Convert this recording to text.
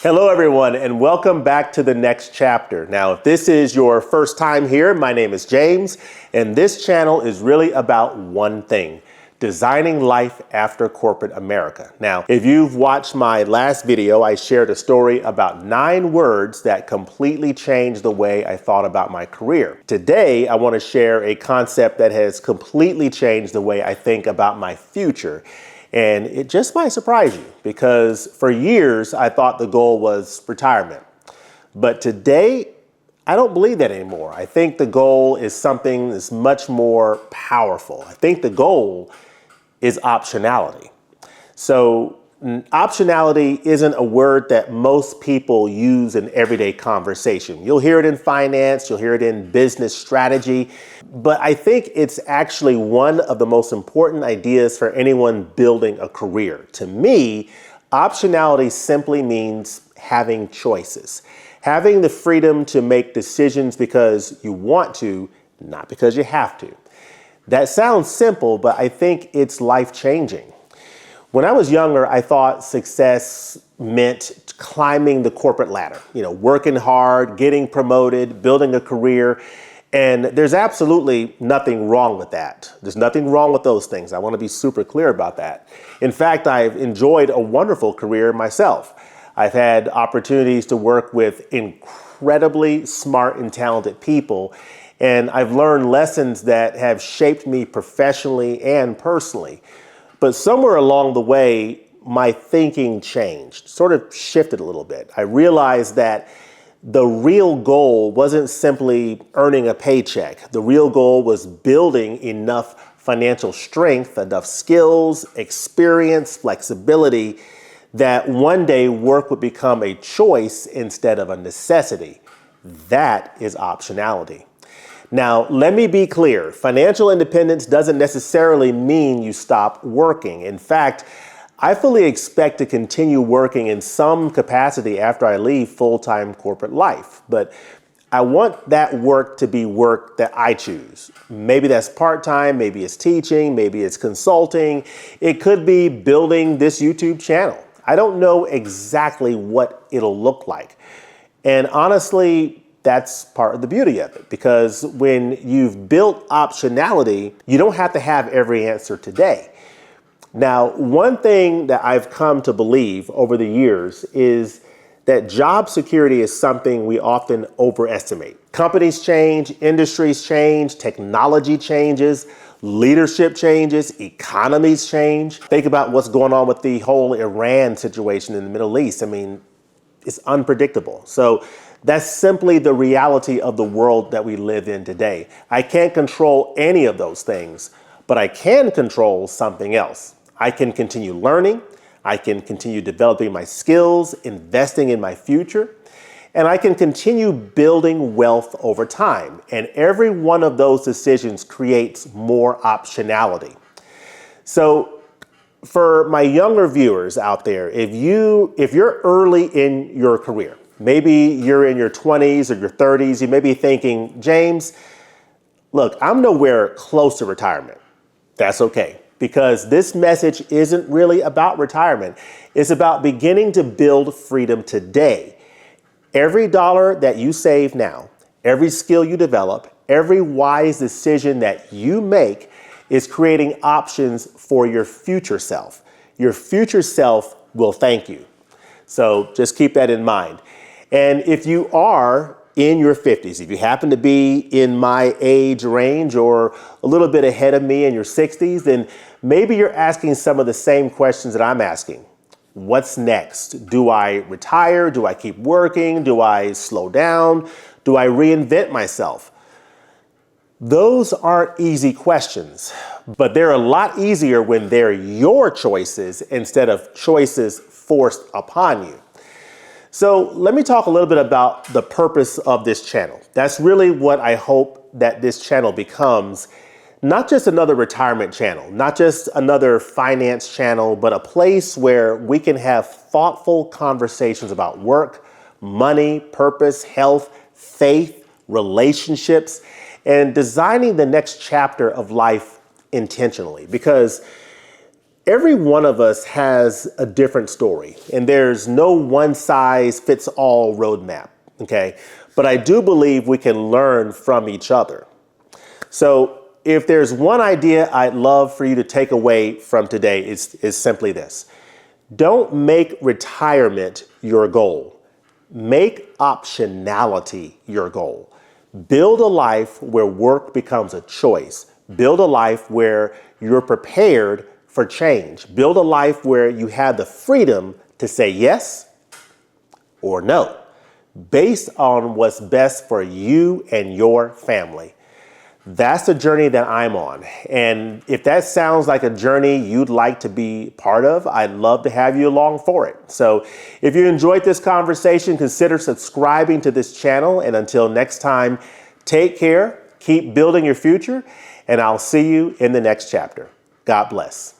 Hello, everyone, and welcome back to the next chapter. Now, if this is your first time here, my name is James, and this channel is really about one thing: designing life after corporate America. Now, if you've watched my last video, I shared a story about 9 words that completely changed the way I thought about my career. Today, I want to share a concept that has completely changed the way I think about my future. And it just might surprise you, because for years I thought the goal was retirement. But today, I don't believe that anymore. I think the goal is something that's much more powerful. I think the goal is optionality. So optionality isn't a word that most people use in everyday conversation. You'll hear it in finance, you'll hear it in business strategy, but I think it's actually one of the most important ideas for anyone building a career. To me, optionality simply means having choices, having the freedom to make decisions because you want to, not because you have to. That sounds simple, but I think it's life-changing. When I was younger, I thought success meant climbing the corporate ladder, working hard, getting promoted, building a career. And there's absolutely nothing wrong with that. There's nothing wrong with those things. I want to be super clear about that. In fact, I've enjoyed a wonderful career myself. I've had opportunities to work with incredibly smart and talented people, and I've learned lessons that have shaped me professionally and personally. But somewhere along the way, my thinking changed, sort of shifted a little bit. I realized that the real goal wasn't simply earning a paycheck. The real goal was building enough financial strength, enough skills, experience, flexibility, that one day work would become a choice instead of a necessity. That is optionality. Now, let me be clear. Financial independence doesn't necessarily mean you stop working. In fact, I fully expect to continue working in some capacity after I leave full-time corporate life. But I want that work to be work that I choose. Maybe that's part-time, maybe it's teaching, maybe it's consulting. It could be building this YouTube channel. I don't know exactly what it'll look like. And honestly, that's part of the beauty of it, because when you've built optionality, you don't have to have every answer today. Now, one thing that I've come to believe over the years is that job security is something we often overestimate. Companies change, industries change, technology changes, leadership changes, economies change. Think about what's going on with the whole Iran situation in the Middle East. I mean, it's unpredictable. So that's simply the reality of the world that we live in today. I can't control any of those things, but I can control something else. I can continue learning, I can continue developing my skills, investing in my future, and I can continue building wealth over time. And every one of those decisions creates more optionality. So for my younger viewers out there, if you're early in your career, maybe you're in your 20s or your 30s, you may be thinking, James, look, I'm nowhere close to retirement. That's okay, because this message isn't really about retirement. It's about beginning to build freedom today. Every dollar that you save now, every skill you develop, every wise decision that you make is creating options for your future self. Your future self will thank you. So just keep that in mind. And if you are in your 50s, if you happen to be in my age range or a little bit ahead of me in your 60s, then maybe you're asking some of the same questions that I'm asking. What's next? Do I retire? Do I keep working? Do I slow down? Do I reinvent myself? Those aren't easy questions, but they're a lot easier when they're your choices instead of choices forced upon you. So let me talk a little bit about the purpose of this channel. That's really what I hope that this channel becomes. Not just another retirement channel, not just another finance channel, but a place where we can have thoughtful conversations about work, money, purpose, health, faith, relationships, and designing the next chapter of life intentionally. Because Every one of us has a different story, and there's no one size fits all roadmap, okay? But I do believe we can learn from each other. So if there's one idea I'd love for you to take away from today is simply this. Don't make retirement your goal. Make optionality your goal. Build a life where work becomes a choice. Build a life where you're prepared for change. Build a life where you have the freedom to say yes or no, based on what's best for you and your family. That's the journey that I'm on. And if that sounds like a journey you'd like to be part of, I'd love to have you along for it. So if you enjoyed this conversation, consider subscribing to this channel. And until next time, take care, keep building your future, and I'll see you in the next chapter. God bless.